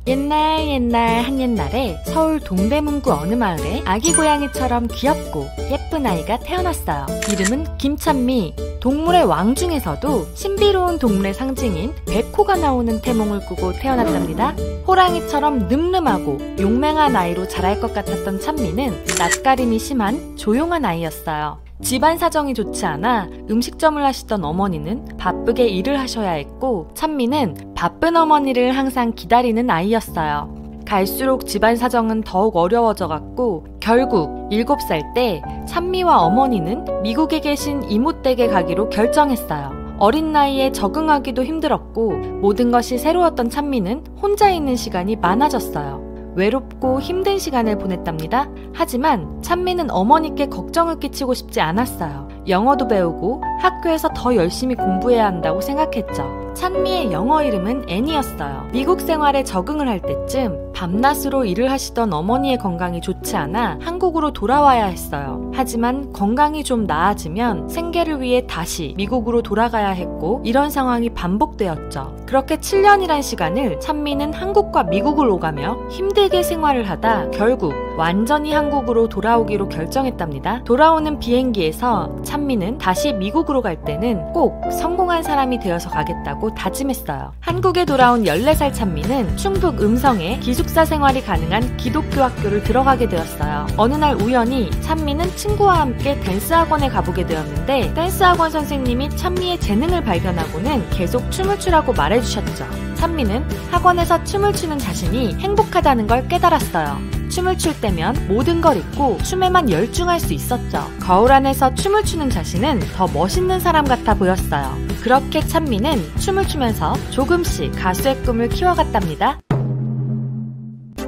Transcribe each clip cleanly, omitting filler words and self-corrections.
옛날 한옛날에 서울 동대문구 어느 마을에 아기 고양이처럼 귀엽고 예쁜 아이가 태어났어요. 이름은 김찬미. 동물의 왕 중에서도 신비로운 동물의 상징인 백호가 나오는 태몽을 꾸고 태어났답니다. 호랑이처럼 늠름하고 용맹한 아이로 자랄 것 같았던 찬미는 낯가림이 심한 조용한 아이였어요. 집안 사정이 좋지 않아 음식점을 하시던 어머니는 바쁘게 일을 하셔야 했고, 찬미는 바쁜 어머니를 항상 기다리는 아이였어요. 갈수록 집안 사정은 더욱 어려워져갔고, 결국 7살 때 찬미와 어머니는 미국에 계신 이모 댁에 가기로 결정했어요. 어린 나이에 적응하기도 힘들었고 모든 것이 새로웠던 찬미는 혼자 있는 시간이 많아졌어요. 외롭고 힘든 시간을 보냈답니다. 하지만 찬미는 어머니께 걱정을 끼치고 싶지 않았어요. 영어도 배우고 학교에서 더 열심히 공부해야 한다고 생각했죠. 찬미의 영어 이름은 앤이었어요. 미국 생활에 적응을 할 때쯤 밤낮으로 일을 하시던 어머니의 건강이 좋지 않아 한국으로 돌아와야 했어요. 하지만 건강이 좀 나아지면 생계를 위해 다시 미국으로 돌아가야 했고, 이런 상황이 반복되었죠. 그렇게 7년이란 시간을 찬미는 한국과 미국을 오가며 힘들게 생활을 하다 결국 완전히 한국으로 돌아오기로 결정했답니다. 돌아오는 비행기에서 찬미는 다시 미국으로 갈 때는 꼭 성공한 사람이 되어서 가겠다고 다짐했어요. 한국에 돌아온 14살 찬미는 충북 음성에 기숙사 생활이 가능한 기독교 학교를 들어가게 되었어요. 어느 날 우연히 찬미는 친구와 함께 댄스 학원에 가보게 되었는데, 댄스 학원 선생님이 찬미의 재능을 발견하고는 계속 춤을 추라고 말해주셨죠. 찬미는 학원에서 춤을 추는 자신이 행복하다는 걸 깨달았어요. 춤을 출 때면 모든 걸 잊고 춤에만 열중할 수 있었죠. 거울 안에서 춤을 추는 자신은 더 멋있는 사람 같아 보였어요. 그렇게 찬미는 춤을 추면서 조금씩 가수의 꿈을 키워갔답니다.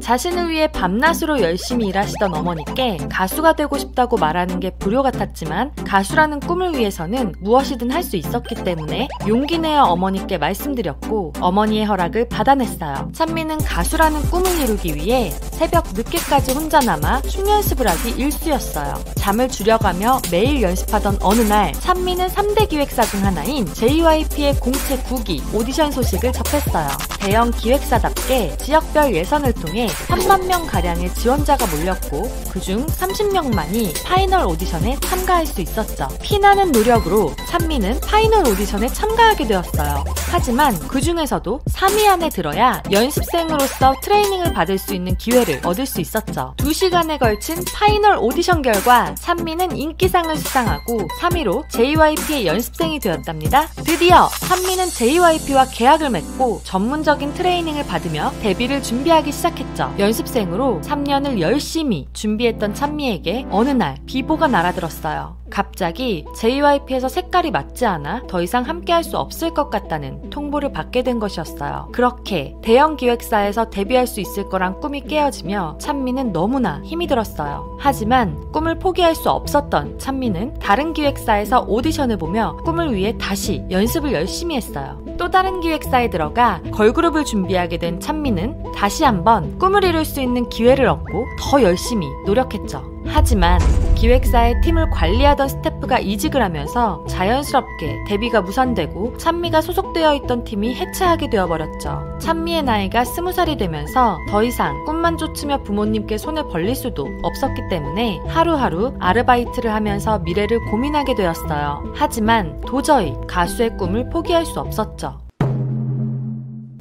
자신을 위해 밤낮으로 열심히 일하시던 어머니께 가수가 되고 싶다고 말하는 게 불효 같았지만, 가수라는 꿈을 위해서는 무엇이든 할 수 있었기 때문에 용기 내어 어머니께 말씀드렸고 어머니의 허락을 받아냈어요. 찬미는 가수라는 꿈을 이루기 위해 새벽 늦게까지 혼자 남아 춤 연습을 하기 일쑤였어요. 잠을 줄여가며 매일 연습하던 어느 날 찬미는 3대 기획사 중 하나인 JYP의 공채 9기 오디션 소식을 접했어요. 대형 기획사답게 지역별 예선을 통해 3만 명가량의 지원자가 몰렸고, 그중 30명만이 파이널 오디션에 참가할 수 있었죠. 피나는 노력으로 찬미는 파이널 오디션에 참가하게 되었어요. 하지만 그 중에서도 3위 안에 들어야 연습생으로서 트레이닝을 받을 수 있는 기회를 얻을 수 있었죠. 2시간에 걸친 파이널 오디션 결과 찬미는 인기상을 수상하고 3위로 JYP의 연습생이 되었답니다. 드디어 찬미는 JYP와 계약을 맺고 전문적인 트레이닝을 받으며 데뷔를 준비하기 시작했죠. 연습생으로 3년을 열심히 준비했던 찬미에게 어느 날 비보가 날아들었어요. 갑자기 JYP에서 색깔이 맞지 않아 더 이상 함께할 수 없을 것 같다는 통보를 받게 된 것이었어요. 그렇게 대형 기획사에서 데뷔할 수 있을 거란 꿈이 깨어지며 찬미는 너무나 힘이 들었어요. 하지만 꿈을 포기할 수 없었던 찬미는 다른 기획사에서 오디션을 보며 꿈을 위해 다시 연습을 열심히 했어요. 또 다른 기획사에 들어가 걸그룹을 준비하게 된 찬미는 다시 한번 꿈을 이룰 수 있는 기회를 얻고 더 열심히 노력했죠. 하지만 기획사의 팀을 관리하던 스태프가 이직을 하면서 자연스럽게 데뷔가 무산되고 찬미가 소속되어 있던 팀이 해체하게 되어버렸죠. 찬미의 나이가 20살이 되면서 더 이상 꿈만 쫓으며 부모님께 손을 벌릴 수도 없었기 때문에 하루하루 아르바이트를 하면서 미래를 고민하게 되었어요. 하지만 도저히 가수의 꿈을 포기할 수 없었죠.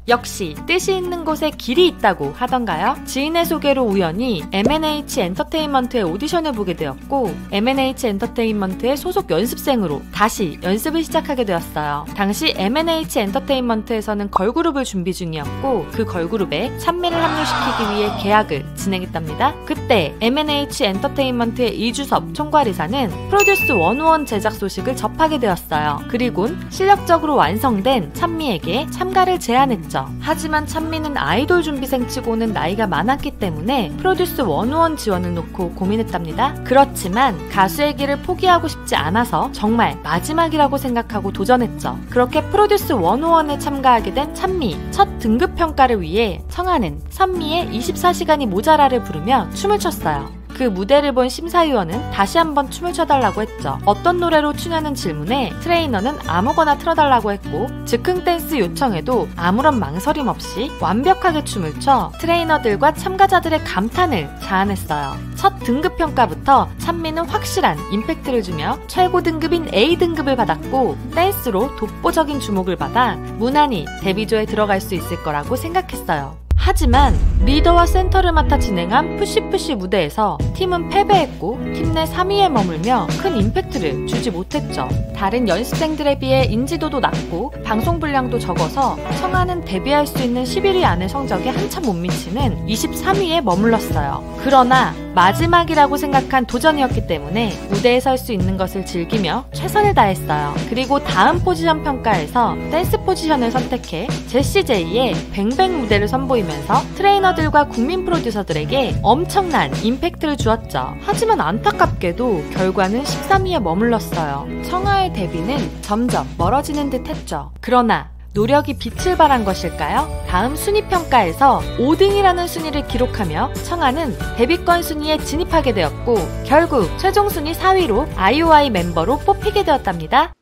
역시 뜻이 있는 곳에 길이 있다고 하던가요? 지인의 소개로 우연히 M&H 엔터테인먼트의 오디션을 보게 되었고, M&H 엔터테인먼트의 소속 연습생으로 다시 연습을 시작하게 되었어요. 당시 M&H 엔터테인먼트에서는 걸그룹을 준비 중이었고, 그 걸그룹에 찬미를 합류시키기 위해 계약을 진행했답니다. 그때 M&H 엔터테인먼트의 이주섭 총괄이사는 프로듀스 101 제작 소식을 접하게 되었어요. 그리곤 실력적으로 완성된 찬미에게 참가를 제안했죠. 하지만 찬미는 아이돌 준비생치고는 나이가 많았기 때문에 프로듀스 101 지원을 놓고 고민했답니다. 그렇지만 가수의 길을 포기하고 싶지 않아서 정말 마지막이라고 생각하고 도전했죠. 그렇게 프로듀스 101에 참가하게 된 찬미. 첫 등급 평가를 위해 청하는 선미의 24시간이 모자라를 부르며 춤을 췄어요. 그 무대를 본 심사위원은 다시 한번 춤을 춰달라고 했죠. 어떤 노래로 추냐는 질문에 트레이너는 아무거나 틀어달라고 했고, 즉흥 댄스 요청에도 아무런 망설임 없이 완벽하게 춤을 춰 트레이너들과 참가자들의 감탄을 자아냈어요. 첫 등급 평가부터 찬미는 확실한 임팩트를 주며 최고 등급인 A등급을 받았고, 댄스로 독보적인 주목을 받아 무난히 데뷔조에 들어갈 수 있을 거라고 생각했어요. 하지만 리더와 센터를 맡아 진행한 푸시푸시 무대에서 팀은 패배했고 팀 내 3위에 머물며 큰 임팩트를 주지 못했죠. 다른 연습생들에 비해 인지도도 낮고 방송 분량도 적어서 청아는 데뷔할 수 있는 11위 안의 성적에 한참 못 미치는 23위에 머물렀어요. 그러나 마지막이라고 생각한 도전이었기 때문에 무대에 설 수 있는 것을 즐기며 최선을 다했어요. 그리고 다음 포지션 평가에서 댄스 포지션을 선택해 제시 제이의 뱅뱅 무대를 선보이면서 트레이너들과 국민 프로듀서들에게 엄청난 임팩트를 주었죠. 하지만 안타깝게도 결과는 13위에 머물렀어요. 청아의 데뷔는 점점 멀어지는 듯 했죠. 그러나 노력이 빛을 발한 것일까요? 다음 순위 평가에서 5등이라는 순위를 기록하며 청아는 데뷔권 순위에 진입하게 되었고, 결국 최종 순위 4위로 아이오아이 멤버로 뽑히게 되었답니다.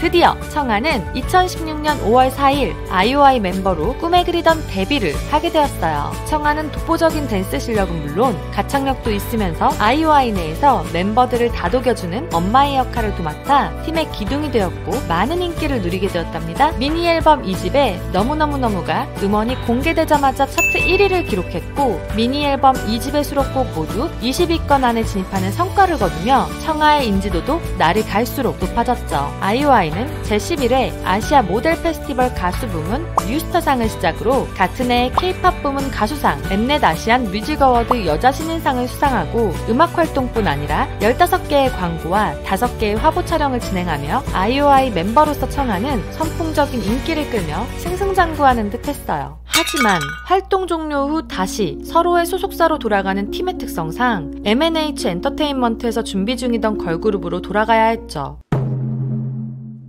드디어 청아는 2016년 5월 4일 아이오아이 멤버로 꿈에 그리던 데뷔를 하게 되었어요. 청아는 독보적인 댄스 실력은 물론 가창력도 있으면서 아이오아이 내에서 멤버들을 다독여주는 엄마의 역할을 도맡아 팀의 기둥이 되었고 많은 인기를 누리게 되었답니다. 미니 앨범 2집에 너무너무너무가 음원이 공개되자마자 차트 1위를 기록했고, 미니 앨범 2집의 수록곡 모두 20위권 안에 진입하는 성과를 거두며 청아의 인지도도 날이 갈수록 높아졌죠. 아이오아이는 제11회 아시아 모델 페스티벌 가수 부문 뉴스타상을 시작으로 같은 해 K-팝 부문 가수상, 엠넷 아시안 뮤직 어워드 여자 신인상을 수상하고 음악 활동뿐 아니라 15개의 광고와 5개의 화보 촬영을 진행하며 아이오아이 멤버로서 청아는 선풍적인 인기를 끌며 승승장구하는 듯 했어요. 하지만 활동 종료 후 다시 서로의 소속사로 돌아가는 팀의 특성상 M&H 엔터테인먼트에서 준비 중이던 걸그룹으로 돌아가야 했죠.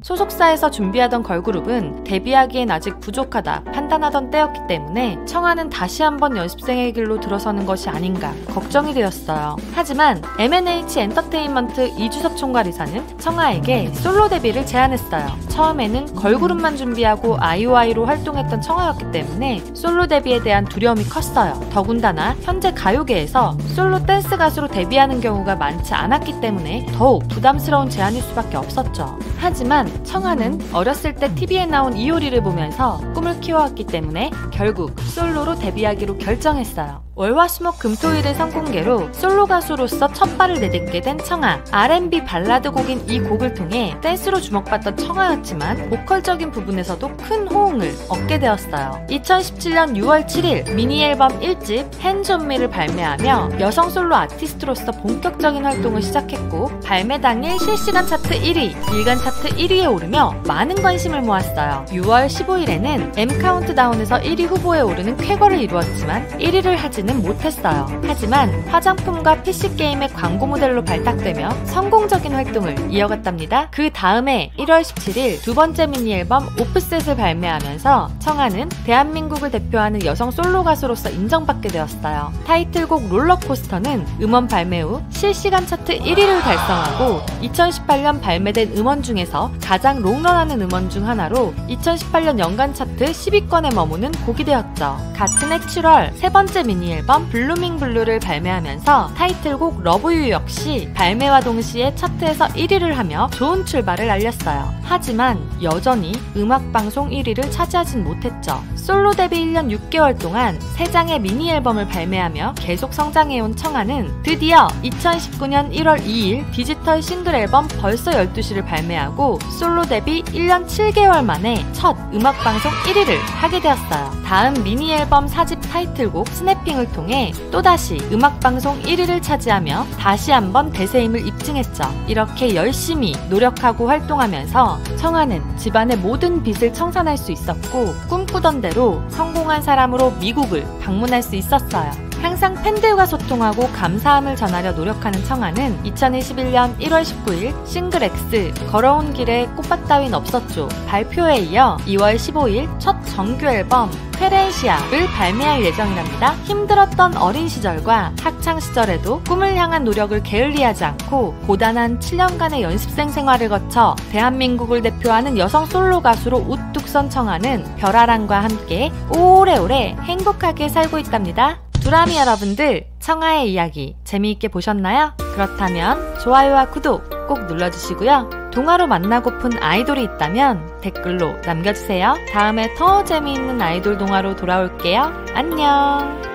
소속사에서 준비하던 걸그룹은 데뷔하기엔 아직 부족하다 판단하던 때였기 때문에 청아는 다시 한번 연습생의 길로 들어서는 것이 아닌가 걱정이 되었어요. 하지만 M&H 엔터테인먼트 이주섭 총괄이사는 청아에게 솔로 데뷔를 제안했어요. 처음에는 걸그룹만 준비하고 아이오아이로 활동했던 청아였기 때문에 솔로 데뷔에 대한 두려움이 컸어요. 더군다나 현재 가요계에서 솔로 댄스 가수로 데뷔하는 경우가 많지 않았기 때문에 더욱 부담스러운 제안일 수밖에 없었죠. 하지만 청아는 어렸을 때 TV에 나온 이효리를 보면서 꿈을 키워왔기 때문에 결국 솔로로 데뷔하기로 결정했어요. 월화수목 금토일의 선공개로 솔로 가수로서 첫 발을 내딛게 된 청아. R&B 발라드 곡인 이 곡을 통해 댄스로 주목받던 청아였지만 보컬적인 부분에서도 큰 호응을 얻게 되었어요. 2017년 6월 7일 미니 앨범 1집 Hands on Me를 발매하며 여성 솔로 아티스트로서 본격적인 활동을 시작했고, 발매 당일 실시간 차트 1위, 일간 차트 1위에 오르며 많은 관심을 모았어요. 6월 15일에는 M 카운트다운에서 1위 후보에 오르는 쾌거를 이루었지만 1위를 하지는 못했어요. 하지만 화장품과 PC게임의 광고 모델로 발탁되며 성공적인 활동을 이어갔답니다. 그 다음에 1월 17일 두 번째 미니 앨범 오프셋을 발매하면서 청아는 대한민국을 대표하는 여성 솔로 가수로서 인정받게 되었어요. 타이틀곡 롤러코스터는 음원 발매 후 실시간 차트 1위를 달성하고 2018년 발매된 음원 중에서 가장 롱런하는 음원 중 하나로 2018년 연간 차트 10위권에 머무는 곡이 되었죠. 같은 해 7월 세 번째 미니 앨범 블루밍 블루를 발매하면서 타이틀곡 러브유 역시 발매와 동시에 차트에서 1위를 하며 좋은 출발을 알렸어요. 하지만 여전히 음악방송 1위를 차지하진 못했죠. 솔로 데뷔 1년 6개월 동안 3장의 미니 앨범을 발매하며 계속 성장해온 청아는 드디어 2019년 1월 2일 디지털 싱글 앨범 벌써 12시를 발매하고 솔로 데뷔 1년 7개월 만에 첫 음악방송 1위를 하게 되었어요. 다음 미니 앨범 4집 타이틀곡 스냅핑을 통해 또다시 음악방송 1위를 차지하며 다시 한번 대세임을 입증했죠. 이렇게 열심히 노력하고 활동하면서 청아는 집안의 모든 빚을 청산할 수 있었고, 꿈꾸던 대로 성공한 사람으로 미국을 방문할 수 있었어요. 항상 팬들과 소통하고 감사함을 전하려 노력하는 청아는 2021년 1월 19일 싱글 X 걸어온 길에 꽃밭 따윈 없었죠 발표에 이어 2월 15일 첫 정규 앨범 페렌시아를 발매할 예정이랍니다. 힘들었던 어린 시절과 학창 시절에도 꿈을 향한 노력을 게을리하지 않고 고단한 7년간의 연습생 생활을 거쳐 대한민국을 대표하는 여성 솔로 가수로 우뚝 선 청아는 별아랑과 함께 오래오래 행복하게 살고 있답니다. 두라미 여러분들, 청아의 이야기 재미있게 보셨나요? 그렇다면 좋아요와 구독 꼭 눌러주시고요. 동화로 만나고픈 아이돌이 있다면 댓글로 남겨주세요. 다음에 더 재미있는 아이돌 동화로 돌아올게요. 안녕!